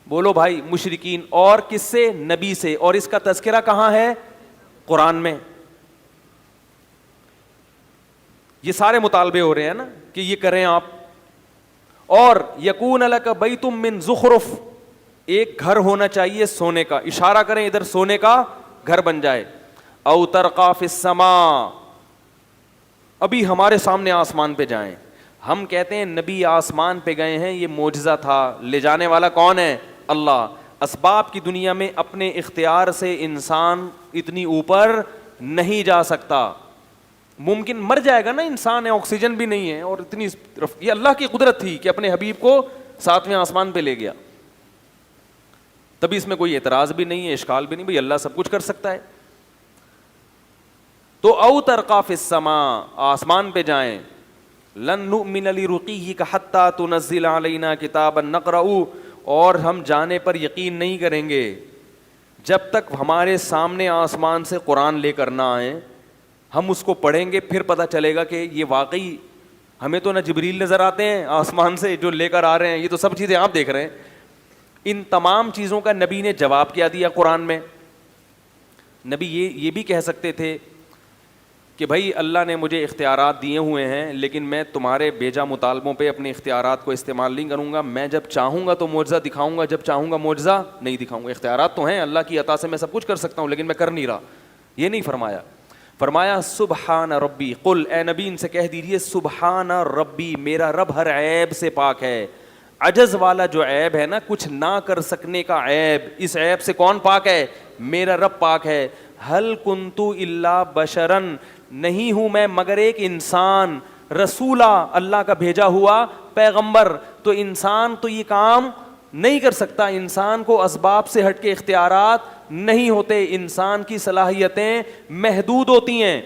بولو بھائی، مشرکین. اور کس سے؟ نبی سے. اور اس کا تذکرہ کہاں ہے؟ قرآن میں. یہ سارے مطالبے ہو رہے ہیں نا کہ یہ کریں آپ. اور یکون لک بیت من زخرف، ایک گھر ہونا چاہیے سونے کا، اشارہ کریں ادھر سونے کا گھر بن جائے. او ترقا فی السماء، ابھی ہمارے سامنے آسمان پہ جائیں. ہم کہتے ہیں نبی آسمان پہ گئے ہیں، یہ معجزہ تھا. لے جانے والا کون ہے؟ اللہ. اسباب کی دنیا میں اپنے اختیار سے انسان اتنی اوپر نہیں جا سکتا. ممکن مر جائے گا نا انسان ہے، آکسیجن بھی نہیں ہے، اور اتنی یہ اللہ کی قدرت تھی کہ اپنے حبیب کو 7ویں آسمان پہ لے گیا. تبھی اس میں کوئی اعتراض بھی نہیں ہے، اشکال بھی نہیں، بھئی اللہ سب کچھ کر سکتا ہے. تو او ترقا فی السماء، آسمان پہ جائیں. لن نؤمن لرقیک حتی تنزل علینا کتابا نقرأ، اور ہم جانے پر یقین نہیں کریں گے جب تک ہمارے سامنے آسمان سے قرآن لے کر نہ آئیں. ہم اس کو پڑھیں گے پھر پتہ چلے گا کہ یہ واقعی، ہمیں تو نہ جبریل نظر آتے ہیں آسمان سے جو لے کر آ رہے ہیں، یہ تو سب چیزیں آپ دیکھ رہے ہیں. ان تمام چیزوں کا نبی نے جواب کیا دیا قرآن میں. نبی یہ بھی کہہ سکتے تھے کہ بھائی اللہ نے مجھے اختیارات دیے ہوئے ہیں لیکن میں تمہارے بیجا مطالبوں پہ اپنے اختیارات کو استعمال نہیں کروں گا. میں جب چاہوں گا تو معجزہ دکھاؤں گا، جب چاہوں گا معجزہ نہیں دکھاؤں گا. اختیارات تو ہیں اللہ کی عطا سے، میں سب کچھ کر سکتا ہوں لیکن میں کر نہیں رہا. یہ نہیں فرمایا. فرمایا سبحان ربی، قل اے نبی ان سے کہہ دیجیے سبحان ربی، میرا رب ہر عیب سے پاک ہے. عجز والا جو عیب ہے نا، کچھ نہ کر سکنے کا عیب، اس عیب سے کون پاک ہے؟ میرا رب پاک ہے. ہل کنتو الا بشرن، نہیں ہوں میں مگر ایک انسان، رسولہ، اللہ کا بھیجا ہوا پیغمبر. تو انسان تو یہ کام نہیں کر سکتا. انسان کو اسباب سے ہٹ کے اختیارات نہیں ہوتے، انسان کی صلاحیتیں محدود ہوتی ہیں.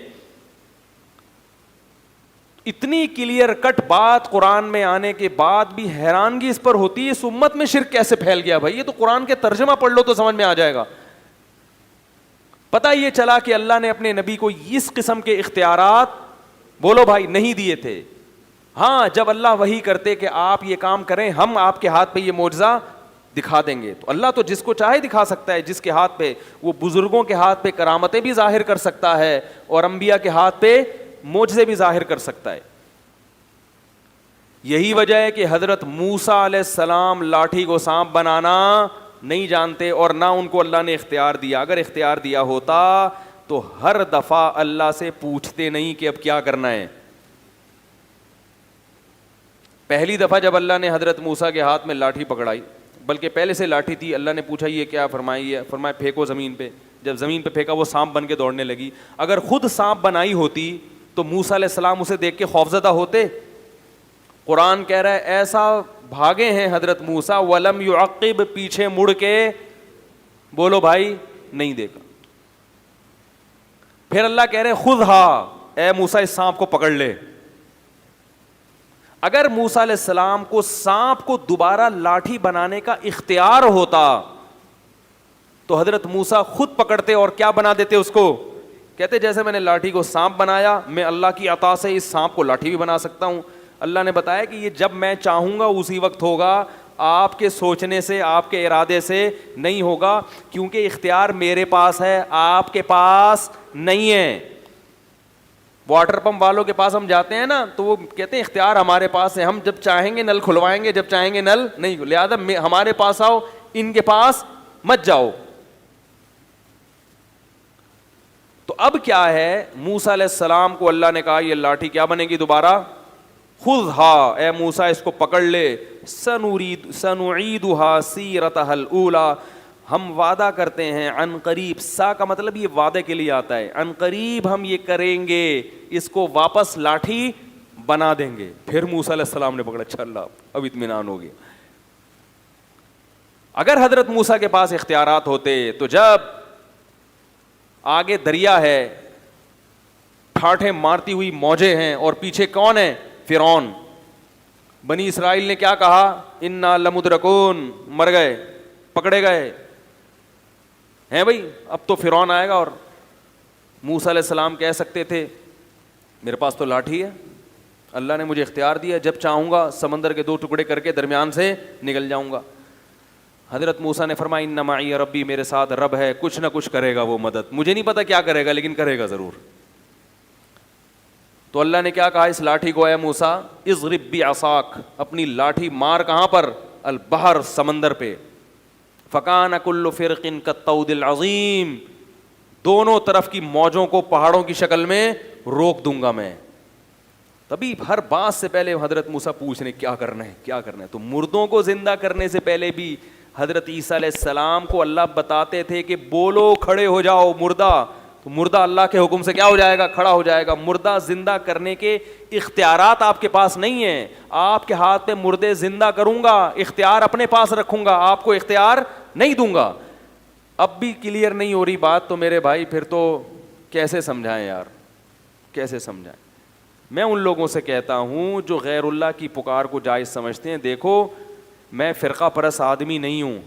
اتنی کلیئر کٹ بات قرآن میں آنے کے بعد بھی حیرانگی اس پر ہوتی ہے اس امت میں شرک کیسے پھیل گیا. بھائی یہ تو قرآن کے ترجمہ پڑھ لو تو سمجھ میں آ جائے گا. پتہ یہ چلا کہ اللہ نے اپنے نبی کو اس قسم کے اختیارات، بولو بھائی، نہیں دیے تھے. ہاں جب اللہ وحی کرتے کہ آپ یہ کام کریں، ہم آپ کے ہاتھ پہ یہ معجزہ دکھا دیں گے، تو اللہ تو جس کو چاہے دکھا سکتا ہے. جس کے ہاتھ پہ، وہ بزرگوں کے ہاتھ پہ کرامتیں بھی ظاہر کر سکتا ہے اور انبیاء کے ہاتھ پہ معجزے بھی ظاہر کر سکتا ہے. یہی وجہ ہے کہ حضرت موسیٰ علیہ السلام لاٹھی کو سانپ بنانا نہیں جانتے اور نہ ان کو اللہ نے اختیار دیا. اگر اختیار دیا ہوتا تو ہر دفعہ اللہ سے پوچھتے نہیں کہ اب کیا کرنا ہے. پہلی دفعہ جب اللہ نے حضرت موسیٰ کے ہاتھ میں لاٹھی پکڑائی، بلکہ پہلے سے لاٹھی تھی، اللہ نے پوچھا یہ کیا؟ فرمایا پھینکو زمین پہ. جب زمین پہ پھینکا وہ سانپ بن کے دوڑنے لگی. اگر خود سانپ بنائی ہوتی تو موسیٰ علیہ السلام اسے دیکھ کے خوفزدہ ہوتے. قرآن کہہ رہا ہے ایسا بھاگے ہیں حضرت موسیٰ، ولم یعقب، پیچھے مڑ کے، بولو بھائی، نہیں دیکھا. پھر اللہ کہہ رہے خذھا، اے موسیٰ اس سانپ کو پکڑ لے. اگر موسیٰ علیہ السلام کو سانپ کو دوبارہ لاٹھی بنانے کا اختیار ہوتا تو حضرت موسیٰ خود پکڑتے اور کیا بنا دیتے اس کو, کہتے جیسے میں نے لاٹھی کو سانپ بنایا, میں اللہ کی عطا سے اس سانپ کو لاٹھی بھی بنا سکتا ہوں. اللہ نے بتایا کہ یہ جب میں چاہوں گا اسی وقت ہوگا, آپ کے سوچنے سے, آپ کے ارادے سے نہیں ہوگا, کیونکہ اختیار میرے پاس ہے, آپ کے پاس نہیں ہے. واٹر پمپ والوں کے پاس ہم جاتے ہیں نا تو وہ کہتے ہیں اختیار ہمارے پاس ہے, ہم جب چاہیں گے نل کھلوائیں گے, جب چاہیں گے نل نہیں, لہٰذا ہمارے پاس آؤ, ان کے پاس مت جاؤ. تو اب کیا ہے, موسیٰ علیہ السلام کو اللہ نے کہا یہ لاٹھی کیا بنے گی دوبارہ, خذھا, اے موسیٰ اس کو پکڑ لے, سنعیدھا سیرتھا الاولی, ہم وعدہ کرتے ہیں عن قریب, سا کا مطلب یہ وعدے کے لیے آتا ہے, عن قریب ہم یہ کریں گے, اس کو واپس لاٹھی بنا دیں گے. پھر موسیٰ علیہ السلام نے پکڑا, اچھا اللہ اب اطمینان ہو گیا. اگر حضرت موسیٰ کے پاس اختیارات ہوتے تو جب آگے دریا ہے, ٹھاٹھیں مارتی ہوئی موجیں ہیں, اور پیچھے کون ہے, فرعون, بنی اسرائیل نے کیا کہا, انا لمدرکون, مر گئے, پکڑے گئے ہیں بھائی, اب تو فرعون آئے گا. اور موسیٰ علیہ السلام کہہ سکتے تھے میرے پاس تو لاٹھی ہے, اللہ نے مجھے اختیار دیا, جب چاہوں گا سمندر کے 2 ٹکڑے کر کے درمیان سے نکل جاؤں گا. حضرت موسیٰ نے فرمایا ان معی ربی, میرے ساتھ رب ہے, کچھ نہ کچھ کرے گا وہ مدد, مجھے نہیں پتا کیا کرے گا لیکن کرے گا ضرور. تو اللہ نے کیا کہا اس لاٹھی کو, اے موسیٰ اضرب بعصاک, اپنی لاٹھی مار کہاں پر, البحر, سمندر پہ, فکان کل فرق کالطود العظیم, دونوں طرف کی موجوں کو پہاڑوں کی شکل میں روک دوں گا میں. تبھی ہر بات سے پہلے حضرت موسیٰ پوچھ رہے کیا کرنا ہے, کیا کرنا ہے. تو مردوں کو زندہ کرنے سے پہلے بھی حضرت عیسیٰ علیہ السلام کو اللہ بتاتے تھے کہ بولو کھڑے ہو جاؤ مردہ, تو مردہ اللہ کے حکم سے کیا ہو جائے گا, کھڑا ہو جائے گا. مردہ زندہ کرنے کے اختیارات آپ کے پاس نہیں ہیں, آپ کے ہاتھ میں مردے زندہ کروں گا, اختیار اپنے پاس رکھوں گا, آپ کو اختیار نہیں دوں گا. اب بھی کلیئر نہیں ہو رہی بات تو میرے بھائی پھر تو کیسے سمجھائیں یار, کیسے سمجھائیں. میں ان لوگوں سے کہتا ہوں جو غیر اللہ کی پکار کو جائز سمجھتے ہیں, دیکھو میں فرقہ پرست آدمی نہیں ہوں,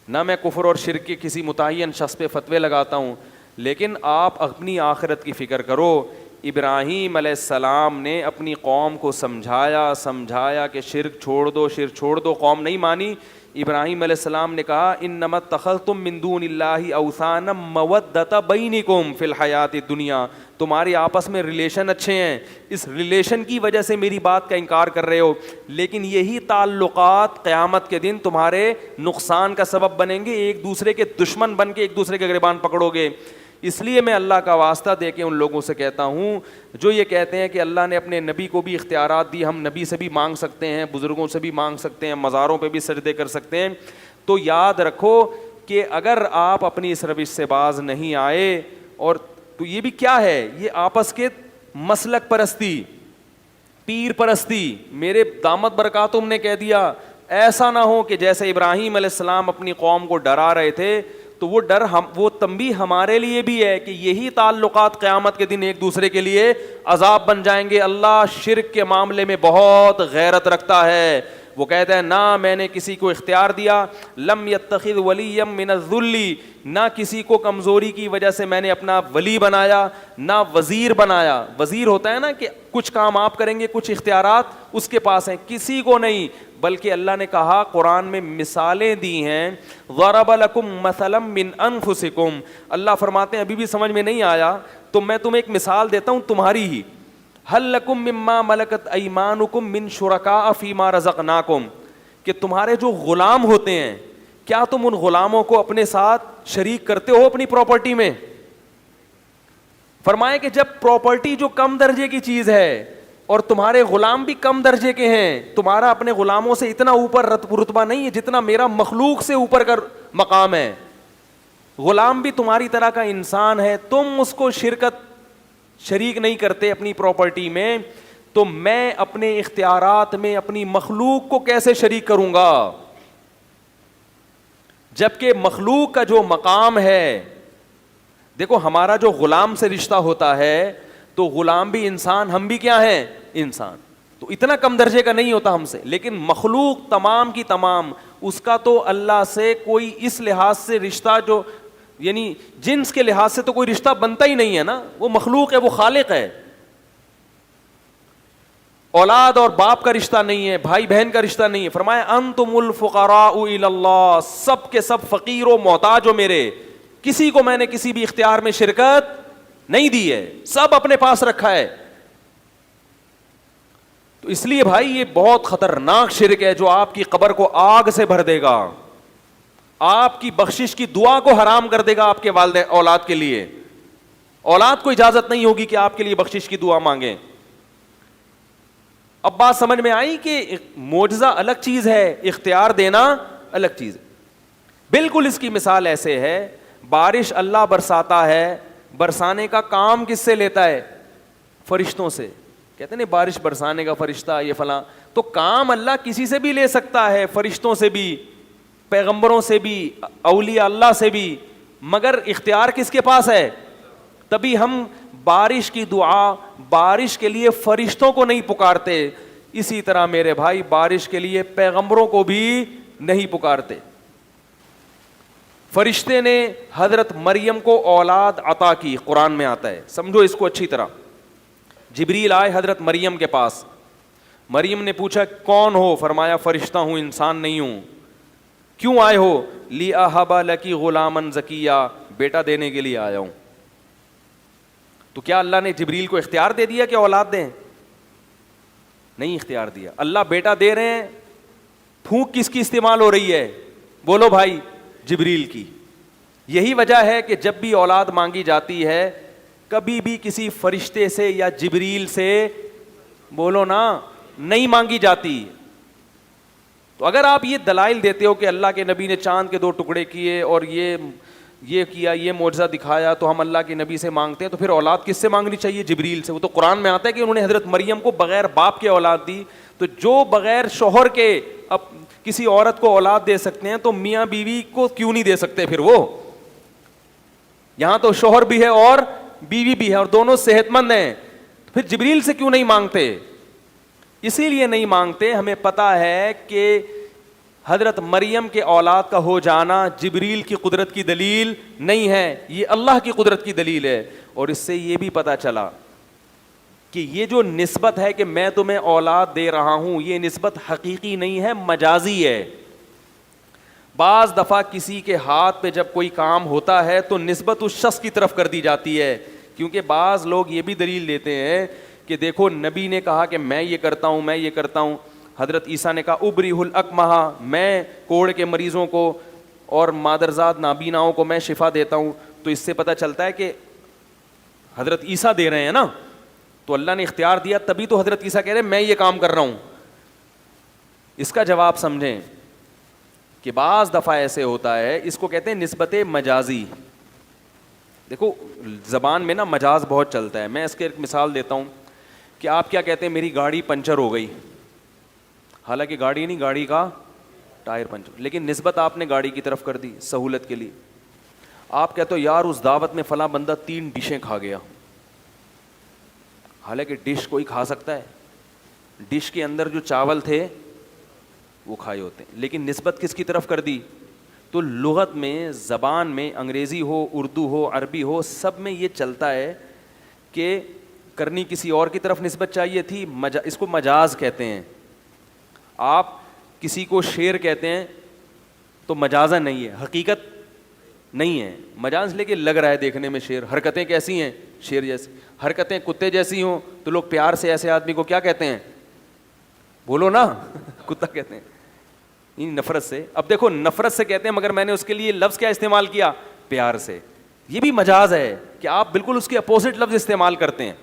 نہ میں کفر اور شرک کے کسی متعین شخص پہ فتوے لگاتا ہوں, لیکن آپ اپنی آخرت کی فکر کرو. ابراہیم علیہ السلام نے اپنی قوم کو سمجھایا کہ شرک چھوڑ دو, شرک چھوڑ دو, قوم نہیں مانی. ابراہیم علیہ السلام نے کہا انما اتخذتم من دون اللہ اوثانا مودۃ بینکم فی الحیات الدنیا, تمہارے آپس میں ریلیشن اچھے ہیں, اس ریلیشن کی وجہ سے میری بات کا انکار کر رہے ہو, لیکن یہی تعلقات قیامت کے دن تمہارے نقصان کا سبب بنیں گے, ایک دوسرے کے دشمن بن کے ایک دوسرے کے گریبان پکڑو گے. اس لیے میں اللہ کا واسطہ دے کے ان لوگوں سے کہتا ہوں جو یہ کہتے ہیں کہ اللہ نے اپنے نبی کو بھی اختیارات دی, ہم نبی سے بھی مانگ سکتے ہیں, بزرگوں سے بھی مانگ سکتے ہیں, مزاروں پہ بھی سجدے کر سکتے ہیں, تو یاد رکھو کہ اگر آپ اپنی اس روش سے باز نہیں آئے, اور تو یہ بھی کیا ہے, یہ آپس کے مسلک پرستی, پیر پرستی. میرے دامت برکاتہم نے کہہ دیا ایسا نہ ہو کہ جیسے ابراہیم علیہ السلام اپنی قوم کو ڈرا رہے تھے, تو وہ ڈر وہ تنبیہ ہمارے لیے بھی ہے کہ یہی تعلقات قیامت کے دن ایک دوسرے کے لیے عذاب بن جائیں گے. اللہ شرک کے معاملے میں بہت غیرت رکھتا ہے, وہ کہتا ہے نہ میں نے کسی کو اختیار دیا, لم یتخذ ولیا من الذل, نہ کسی کو کمزوری کی وجہ سے میں نے اپنا ولی بنایا, نہ وزیر بنایا. وزیر ہوتا ہے نا کہ کچھ کام آپ کریں گے, کچھ اختیارات اس کے پاس ہیں, کسی کو نہیں. بلکہ اللہ نے کہا قرآن میں مثالیں دی ہیں, ضرب لکم مثلا من انفسکم, اللہ فرماتے ہیں ابھی بھی سمجھ میں نہیں آیا تو میں تمہیں ایک مثال دیتا ہوں تمہاری ہی. هل لکم مما ملکت ایمانکم من شرکاء فیما رزقناکم, کہ تمہارے جو غلام ہوتے ہیں کیا تم ان غلاموں کو اپنے ساتھ شریک کرتے ہو اپنی پراپرٹی میں. فرمائے کہ جب پراپرٹی جو کم درجے کی چیز ہے اور تمہارے غلام بھی کم درجے کے ہیں, تمہارا اپنے غلاموں سے اتنا اوپر رتبہ نہیں ہے جتنا میرا مخلوق سے اوپر کا مقام ہے. غلام بھی تمہاری طرح کا انسان ہے, تم اس کو شریک نہیں کرتے اپنی پراپرٹی میں, تو میں اپنے اختیارات میں اپنی مخلوق کو کیسے شریک کروں گا, جبکہ مخلوق کا جو مقام ہے. دیکھو ہمارا جو غلام سے رشتہ ہوتا ہے تو غلام بھی انسان, ہم بھی کیا ہیں, انسان. تو اتنا کم درجے کا نہیں ہوتا ہم سے. لیکن مخلوق تمام کی تمام, اس کا تو اللہ سے کوئی اس لحاظ سے رشتہ, جو یعنی جنس کے لحاظ سے تو کوئی رشتہ بنتا ہی نہیں ہے نا. وہ مخلوق ہے, وہ خالق ہے. اولاد اور باپ کا رشتہ نہیں ہے, بھائی بہن کا رشتہ نہیں ہے. فرمایا انتم الفقراء الی اللہ, سب کے سب فقیر و محتاج ہو میرے, کسی کو میں نے کسی بھی اختیار میں شرکت نہیں دی ہے, سب اپنے پاس رکھا ہے. تو اس لیے بھائی یہ بہت خطرناک شرک ہے جو آپ کی قبر کو آگ سے بھر دے گا, آپ کی بخشش کی دعا کو حرام کر دے گا آپ کے والدین اولاد کے لیے. اولاد کو اجازت نہیں ہوگی کہ آپ کے لیے بخشش کی دعا مانگیں. اب بات سمجھ میں آئی کہ معجزہ الگ چیز ہے, اختیار دینا الگ چیز ہے. بالکل اس کی مثال ایسے ہے, بارش اللہ برساتا ہے, برسانے کا کام کس سے لیتا ہے؟ فرشتوں سے. کہتے ہیں بارش برسانے کا فرشتہ یہ فلاں, تو کام اللہ کسی سے بھی لے سکتا ہے, فرشتوں سے بھی, پیغمبروں سے بھی, اولیاء اللہ سے بھی, مگر اختیار کس کے پاس ہے؟ تبھی ہم بارش کی دعا بارش کے لیے فرشتوں کو نہیں پکارتے, اسی طرح میرے بھائی بارش کے لیے پیغمبروں کو بھی نہیں پکارتے. فرشتے نے حضرت مریم کو اولاد عطا کی, قرآن میں آتا ہے, سمجھو اس کو اچھی طرح. جبریل آئے حضرت مریم کے پاس, مریم نے پوچھا کون ہو؟ فرمایا فرشتہ ہوں, انسان نہیں ہوں. کیوں آئے ہو؟ لِأَهَبَ لَكِ غُلَامًا زَكِيًّا, بیٹا دینے کے لیے آیا ہوں. تو کیا اللہ نے جبریل کو اختیار دے دیا کہ اولاد دیں؟ نہیں اختیار دیا. اللہ بیٹا دے رہے ہیں, پھونک کس کی استعمال ہو رہی ہے؟ بولو بھائی, جبریل کی. یہی وجہ ہے کہ جب بھی اولاد مانگی جاتی ہے کبھی بھی کسی فرشتے سے یا جبریل سے, بولو نا, نہیں مانگی جاتی. تو اگر آپ یہ دلائل دیتے ہو کہ اللہ کے نبی نے چاند کے 2 ٹکڑے کیے اور یہ کیا, یہ معجزہ دکھایا, تو ہم اللہ کے نبی سے مانگتے ہیں, تو پھر اولاد کس سے مانگنی چاہیے؟ جبریل سے. وہ تو قرآن میں آتا ہے کہ انہوں نے حضرت مریم کو بغیر باپ کے اولاد دی. تو جو بغیر شوہر کے اب کسی عورت کو اولاد دے سکتے ہیں تو میاں بیوی کو کیوں نہیں دے سکتے پھر؟ وہ یہاں تو شوہر بھی ہے اور بیوی بھی ہے اور دونوں صحت مند ہیں, پھر جبریل سے کیوں نہیں مانگتے؟ اسی لیے نہیں مانگتے, ہمیں پتا ہے کہ حضرت مریم کے اولاد کا ہو جانا جبریل کی قدرت کی دلیل نہیں ہے, یہ اللہ کی قدرت کی دلیل ہے. اور اس سے یہ بھی پتا چلا کہ یہ جو نسبت ہے کہ میں تمہیں اولاد دے رہا ہوں, یہ نسبت حقیقی نہیں ہے, مجازی ہے. بعض دفعہ کسی کے ہاتھ پہ جب کوئی کام ہوتا ہے تو نسبت اس شخص کی طرف کر دی جاتی ہے, کیونکہ بعض لوگ یہ بھی دلیل دیتے ہیں کہ دیکھو نبی نے کہا کہ میں یہ کرتا ہوں, میں یہ کرتا ہوں. حضرت عیسیٰ نے کہا ابریح الاکمہ, میں کوڑ کے مریضوں کو اور مادرزاد نابیناؤں کو میں شفا دیتا ہوں. تو اس سے پتہ چلتا ہے کہ حضرت عیسیٰ دے رہے ہیں نا, تو اللہ نے اختیار دیا, تبھی تو حضرت عیسیٰ کہہ رہے ہیں میں یہ کام کر رہا ہوں. اس کا جواب سمجھیں کہ بعض دفعہ ایسے ہوتا ہے, اس کو کہتے ہیں نسبت مجازی. دیکھو زبان میں نا مجاز بہت چلتا ہے. میں اس کے ایک مثال دیتا ہوں کہ آپ کیا کہتے ہیں میری گاڑی پنچر ہو گئی, حالانکہ گاڑی نہیں, گاڑی کا ٹائر پنچر, لیکن نسبت آپ نے گاڑی کی طرف کر دی سہولت کے لیے. آپ کہتے ہو یار اس دعوت میں فلاں بندہ 3 ڈشیں کھا گیا, حالانکہ ڈش کوئی کھا سکتا ہے, ڈش کے اندر جو چاول تھے وہ کھائے ہوتے ہیں, لیکن نسبت کس کی طرف کر دی؟ تو لغت میں, زبان میں, انگریزی ہو, اردو ہو, عربی ہو, سب میں یہ چلتا ہے کہ کرنی کسی اور کی طرف نسبت چاہیے تھی, اس کو مجاز کہتے ہیں. آپ کسی کو شیر کہتے ہیں تو مجازہ نہیں ہے, حقیقت نہیں ہے, مجاز لے کے لگ رہا ہے دیکھنے میں شیر. حرکتیں کیسی ہیں؟ شیر جیسی. حرکتیں کتے جیسی ہوں تو لوگ پیار سے ایسے آدمی کو کیا کہتے ہیں؟ بولو نا, کتا کہتے ہیں, نفرت سے. اب دیکھو نفرت سے کہتے ہیں مگر میں نے اس کے لیے لفظ کیا استعمال کیا؟ پیار سے. یہ بھی مجاز ہے کہ آپ بالکل اس کے اپوزٹ لفظ استعمال کرتے ہیں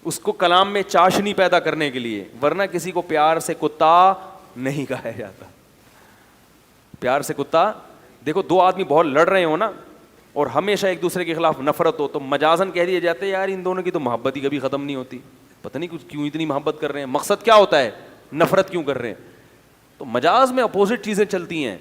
اس کو کلام میں چاشنی پیدا کرنے کے لیے, ورنہ کسی کو پیار سے کتا نہیں کہا جاتا. پیار سے کتا, دیکھو 2 آدمی بہت لڑ رہے ہو نا اور ہمیشہ ایک دوسرے کے خلاف نفرت ہو تو مجازن کہہ دیے جاتے ہیں یار ان دونوں کی تو محبت ہی کبھی ختم نہیں ہوتی, پتہ نہیں کیوں اتنی محبت کر رہے ہیں, مقصد کیا ہوتا ہے, نفرت کیوں کر رہے ہیں. تو مجاز میں اپوزٹ چیزیں چلتی ہیں.